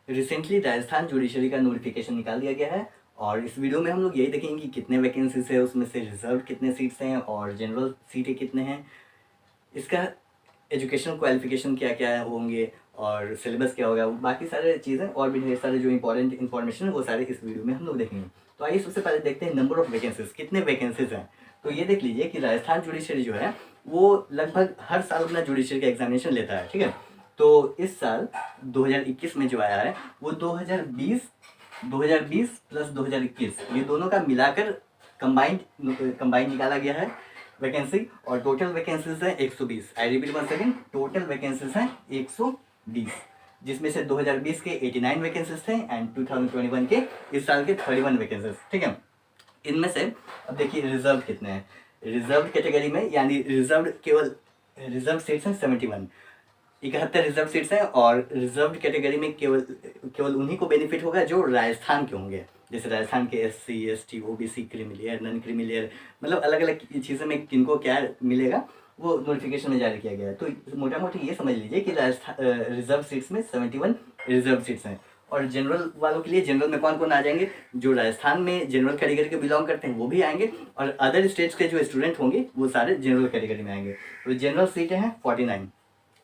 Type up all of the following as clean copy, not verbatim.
Recently Rajasthan judiciary का notification निकाल दिया गया है और इस वीडियो में हम लोग यही देखेंगे कि कितने वैकेंसीज है, उसमें से रिजर्व कितने सीट्स हैं और जनरल सीटें कितने हैं, इसका एजुकेशनल क्वालिफिकेशन क्या क्या होंगे और सिलेबस क्या होगा, बाकी सारे चीज़ें और भी ढेर सारे जो इंपॉर्टेंट इन्फॉर्मेशन है वो सारे इस वीडियो में हम लोग देखेंगे। तो आइए सबसे पहले देखते हैं नंबर ऑफ वैकेंसीज, कितने वैकेंसीज हैं। तो ये देख लीजिए कि राजस्थान जुडिशरी जो है वो लगभग हर साल अपना जुडिशरी का एग्जामिनेशन लेता है, ठीक है। तो इस साल 2021 में जो आया है वो 2020 प्लस 2021 ये दोनों का मिलाकर कंबाइंड निकाला गया है वैकेंसी, और टोटल वैकेंसीज है 120। I repeat one second, total vacancies हैं 120, जिसमें से 2020 के 89 वैकेंसीज थे एंड 2021 के इस साल के 31 वैकेंसीज, ठीक है। इनमें से अब देखिए रिजर्व कितने हैं। रिजर्व कैटेगरी में यानी रिजर्व सीट्स हैं 71, 71 रिजर्व सीट्स हैं, और रिजर्व कैटेगरी में केवल उन्हीं को बेनिफिट होगा जो राजस्थान के होंगे। जैसे राजस्थान के SC ST OBC creamy layer non creamy layer, मतलब अलग अलग चीज़ों में किनको क्या मिलेगा वो नोटिफिकेशन में जारी किया गया है। तो मोटा मोटी ये समझ लीजिए कि राजस्थान रिजर्व सीट्स में 71 रिजर्व सीट्स हैं। और जनरल वालों के लिए जनरल में कौन कौन आ जाएंगे, जो राजस्थान में जनरल कैटेगरी के बिलोंग करते हैं वो भी आएंगे, और अदर स्टेट्स के जो स्टूडेंट होंगे वो सारे जनरल कैटेगरी में आएंगे। तो जनरल सीटें हैं 49,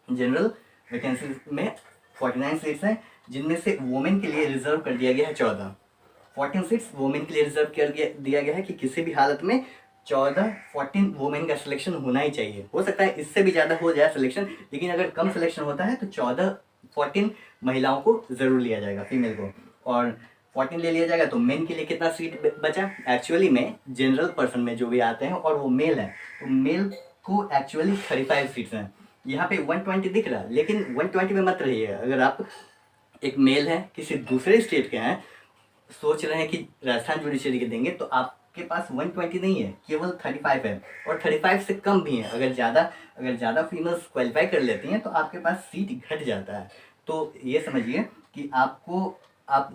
जनरल वैकेंसी में 49 सीट्स हैं, जिनमें से वुमेन के लिए रिजर्व कर दिया गया है 14 सीट्स वुमेन के लिए रिजर्व कर दिया गया है कि किसी भी हालत में 14 वुमेन का सिलेक्शन होना ही चाहिए। हो सकता है इससे भी ज़्यादा हो जाए सिलेक्शन, लेकिन अगर कम सिलेक्शन होता है तो 14 महिलाओं को ज़रूर लिया जाएगा, फीमेल को, और 14 ले लिया जाएगा। तो मेन के लिए कितना सीट बचा, एक्चुअली में जनरल पर्सन में जो भी आते हैं और वो मेल है, तो मेल को एक्चुअली 35 सीट्स हैं। यहाँ पे 120 दिख रहा है, लेकिन 120 में मत रहिए। अगर आप एक मेल है, किसी दूसरे स्टेट के हैं, सोच रहे हैं कि राजस्थान जुडिशरी के देंगे, तो आपके पास 120 नहीं है, केवल 35 है, और 35 से कम भी है। अगर ज़्यादा फीमेल्स क्वालिफाई कर लेती हैं तो आपके पास सीट घट जाता है। तो ये समझिए कि आप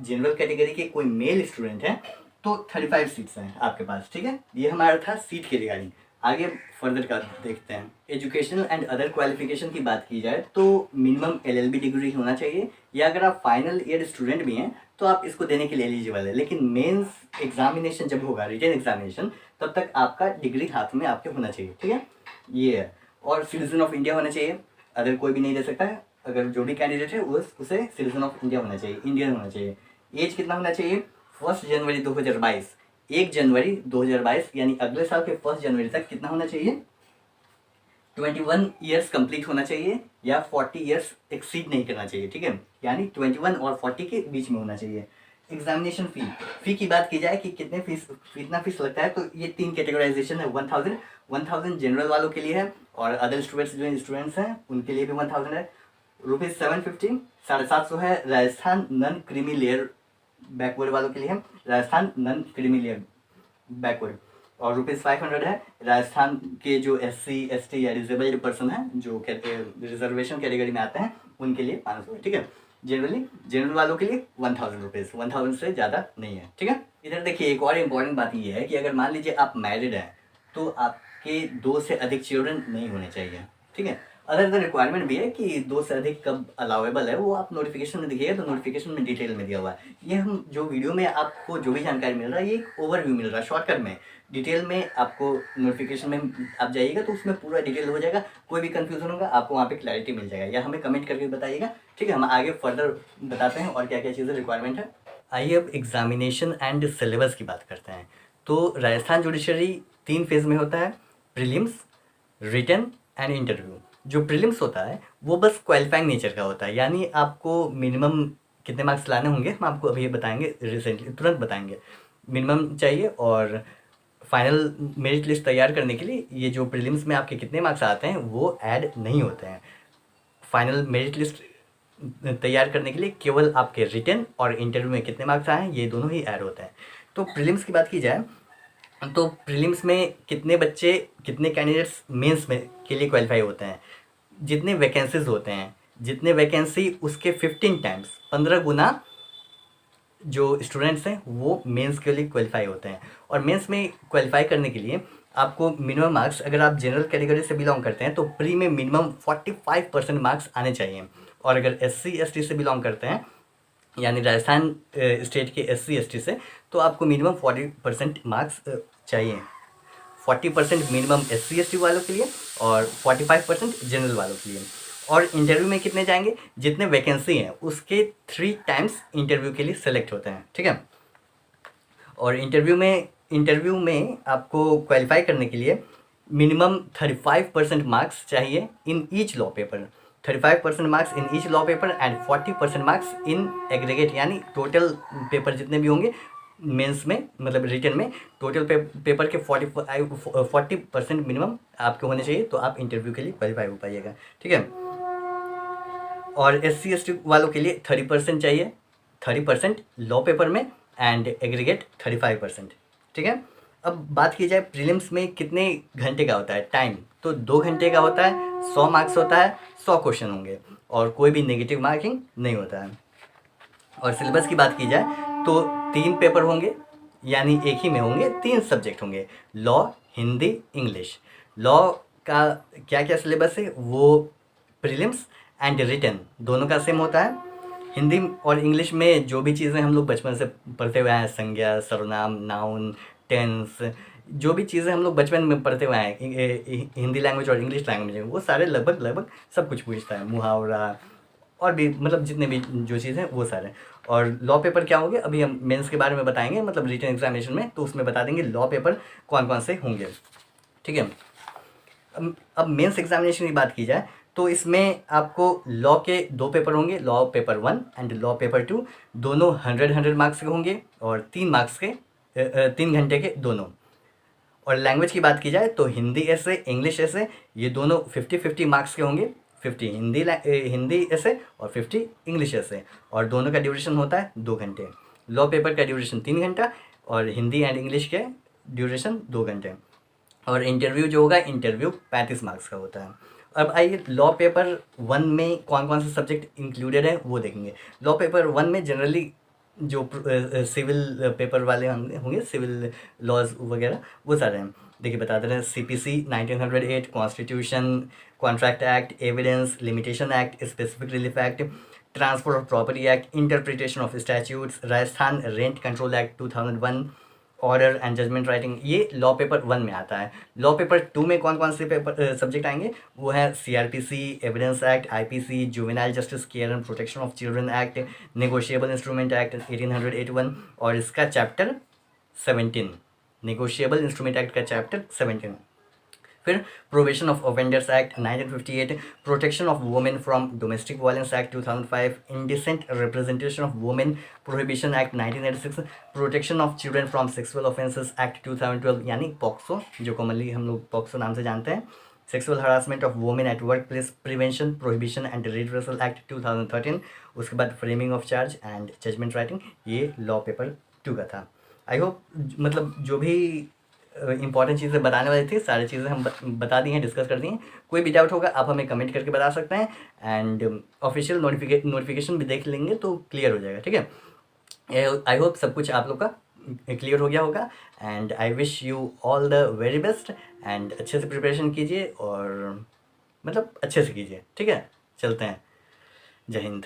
जनरल कैटेगरी के कोई मेल स्टूडेंट हैं तो 35 सीट्स हैं आपके पास, ठीक है। ये हमारा था सीट के रिगार्डिंग। आगे फर्दर का देखते हैं। एजुकेशनल एंड अदर क्वालिफिकेशन की बात की जाए तो मिनिमम LLB डिग्री होना चाहिए, या अगर आप फाइनल ईयर स्टूडेंट भी हैं तो आप इसको देने के लिए एलिजिबल है। लेकिन मेंस एग्जामिनेशन जब होगा, रिटन एग्जामिनेशन, तब तक आपका डिग्री हाथ में आपके होना चाहिए, ठीक है। ये है, और सिटीजन ऑफ इंडिया होना चाहिए, अदर कोई भी नहीं दे सकता है। अगर जो भी कैंडिडेट है उसे सिटीजन ऑफ इंडिया होना चाहिए, इंडियन होना चाहिए। एज कितना होना चाहिए, 1 जनवरी 2022, 1 जनवरी 2022 यानी अगले साल के 1 जनवरी तक कितना होना चाहिए, 21 ईयर्स कंप्लीट होना चाहिए, या 40 ईयर्स एक्सीड नहीं करना चाहिए, ठीक है। यानी 21 और 40 के बीच में होना चाहिए। एग्जामिनेशन फ़ी की बात की जाए कि कितना फीस लगता है, तो ये 3 कैटेगराइजेशन है। 1000 जनरल वालों के लिए है, और अदर स्टूडेंट्स हैं उनके लिए भी 1000 है। ₹750 750 है Rajasthan non creamy layer backward वालों के लिए है, Rajasthan non creamy layer backward, और ₹500 है राजस्थान के जो SC ST या डिसेबल्ड पर्सन हैं, जो रिजर्वेशन कैटेगरी में आते हैं, उनके लिए 500 है, ठीक है। जनरल वालों के लिए 1000 1000 से ज़्यादा नहीं है, ठीक है। इधर देखिए एक और इम्पॉर्टेंट बात ये है कि अगर मान लीजिए आप मैरिड हैं तो आपके 2 से अधिक चिल्ड्रन नहीं होने चाहिए, ठीक है। अदर रिक्वायरमेंट भी है कि 2 से अधिक कब अलाउेबल है, वो आप नोटिफिकेशन में देखिएगा, तो नोटिफिकेशन में डिटेल में दिया हुआ है। ये हम जो वीडियो में आपको जो भी जानकारी मिल रहा है, ये एक ओवरव्यू मिल रहा है शॉर्टकट में। डिटेल में आपको नोटिफिकेशन में आप जाइएगा तो उसमें पूरा डिटेल हो जाएगा। कोई भी कंफ्यूजन होगा आपको वहाँ पे क्लैरिटी मिल जाएगा, या हमें कमेंट करके बताइएगा, ठीक है। हम आगे फर्दर बताते हैं और क्या क्या चीज़ें रिक्वायरमेंट है। आइए अब एग्जामिनेशन एंड सिलेबस की बात करते हैं। तो राजस्थान जुडिशरी 3 फेज़ में होता है, प्रीलिम्स, रिटन एंड इंटरव्यू। जो प्रीलिम्स होता है वो बस क्वालिफाइंग नेचर का होता है, यानी आपको मिनिमम कितने मार्क्स लाने होंगे हम आपको अभी बताएंगे, रिसेंटली तुरंत बताएंगे। मिनिमम चाहिए, और फाइनल मेरिट लिस्ट तैयार करने के लिए ये जो प्रीलिम्स में आपके कितने मार्क्स आते हैं वो ऐड नहीं होते हैं। फाइनल मेरिट लिस्ट तैयार करने के लिए केवल आपके रिटन और इंटरव्यू में कितने मार्क्स आए हैं ये दोनों ही ऐड होते हैं। तो प्रीलिम्स की बात की जाए तो प्रीलिम्स में कितने बच्चे, कितने कैंडिडेट्स मेंस में के लिए क्वालिफाई होते हैं, जितने वैकेंसीज होते हैं, जितने वैकेंसी उसके 15 टाइम्स, 15 गुना जो स्टूडेंट्स हैं वो मेंस के लिए क्वालिफाई होते हैं। और मेंस में क्वालिफाई करने के लिए आपको मिनिमम मार्क्स, अगर आप जनरल कैटेगरी से बिलोंग करते हैं तो प्री में मिनिमम 45% मार्क्स आने चाहिए, और अगर SC ST से बिलोंग करते हैं यानी राजस्थान स्टेट के SC ST से, तो आपको मिनिमम 40% मार्क्स चाहिए। 40% मिनिमम SC ST वालों के लिए और 45% जनरल वालों के लिए। और इंटरव्यू में कितने जाएंगे, जितने वैकेंसी हैं उसके 3 टाइम्स इंटरव्यू के लिए सेलेक्ट होते हैं, ठीक है। और इंटरव्यू में आपको क्वालिफाई करने के लिए मिनिमम 35% मार्क्स चाहिए in each law paper, 35% marks in each law paper and 40% marks in aggregate, यानी टोटल पेपर जितने भी होंगे मेंस में, मतलब रिटन में टोटल पेपर के 40% मिनिमम आपके होने चाहिए, तो आप इंटरव्यू के लिए क्वालिफाई हो पाइएगा, ठीक है। और SC ST वालों के लिए 30% चाहिए, 30% लॉ पेपर में एंड एग्रीगेट 35%, ठीक है। अब बात की जाए प्रीलिम्स में कितने घंटे का होता है टाइम, तो 2 घंटे का होता है, 100 मार्क्स होता है, 100 क्वेश्चन होंगे और कोई भी नेगेटिव मार्किंग नहीं होता है। और सिलेबस की बात की जाए तो 3 पेपर होंगे, यानी एक ही में होंगे, 3 सब्जेक्ट होंगे, लॉ, हिंदी, इंग्लिश। लॉ का क्या क्या सिलेबस है, वो प्रीलिम्स एंड रिटन दोनों का सेम होता है। हिंदी और इंग्लिश में जो भी चीज़ें हम लोग बचपन से पढ़ते हुए हैं, संज्ञा, सर्वनाम, नाउन, टेंस, जो भी चीज़ें हम लोग बचपन में पढ़ते हुए हैं हिंदी लैंग्वेज और इंग्लिश लैंग्वेज में, वो सारे लगभग सब कुछ पूछता है, मुहावरा और भी, मतलब जितने भी जो चीज़ हैं वो सारे। और लॉ पेपर क्या होंगे, अभी हम मेंस के बारे में बताएंगे, मतलब रिटन एग्जामिनेशन में, तो उसमें बता देंगे लॉ पेपर कौन कौन से होंगे, ठीक है। अब मेंस एग्जामिनेशन की बात की जाए तो इसमें आपको लॉ के 2 पेपर होंगे, law paper 1 and law paper 2, दोनों 100 मार्क्स के होंगे और 3 मार्क्स के 3 घंटे के दोनों। और लैंग्वेज की बात की जाए तो हिंदी ऐसे, इंग्लिश ऐसे, ये दोनों 50-50 मार्क्स के होंगे, 50 हिंदी ऐसे और 50 इंग्लिश ऐसे, और दोनों का ड्यूरेशन होता है 2 घंटे। लॉ पेपर का ड्यूरेशन 3 घंटा और हिंदी एंड इंग्लिश के ड्यूरेशन 2 घंटे। और इंटरव्यू जो होगा, इंटरव्यू 35 मार्क्स का होता है। अब आइए लॉ पेपर 1 में कौन कौन से सब्जेक्ट इंक्लूडेड है वो देखेंगे। लॉ पेपर 1 में जनरली जो सिविल पेपर वाले होंगे, सिविल लॉज वगैरह वो सारे हैं। देखिए बता दे रहे हैं, CPC 1908, constitution, contract act, evidence limitation act, specific relief act, transfer of property act, interpretation of statutes, Rajasthan rent control act 2001, order and judgement writing, ये लॉ पेपर 1 में आता है। लॉ पेपर 2 में कौन कौन से पेपर सब्जेक्ट आएंगे, वो है CRPC, evidence act, IPC, juvenile justice care and protection of children act, negotiable instrument act 1881 और इसका चैप्टर 17, नेगोशिएबल इंस्ट्रूमेंट एक्ट का चैप्टर 17। फिर provision of offenders act 1958, protection of women from domestic violence act 2005, indecent representation of women prohibition act 1986, protection of children from sexual offences act 2012, यानी POCSO, जो commonly हम लोग POCSO नाम से जानते हैं, sexual harassment of women at workplace prevention prohibition and redressal act 2013। उसके बाद framing of charge and judgement writing, ये लॉ पेपर 2 का था। आई होप मतलब जो भी इंपॉर्टेंट चीज़ें बताने वाली थी सारी चीज़ें हम बता दी हैं, डिस्कस कर दी हैं। कोई भी डाउट होगा आप हमें कमेंट करके बता सकते हैं एंड ऑफिशियल नोटिफिकेशन भी देख लेंगे तो क्लियर हो जाएगा, ठीक है। आई होप सब कुछ आप लोग का क्लियर हो गया होगा and I wish you all the very best and अच्छे से प्रिपरेशन कीजिए और मतलब अच्छे से कीजिए, ठीक है। चलते हैं, जय हिंद।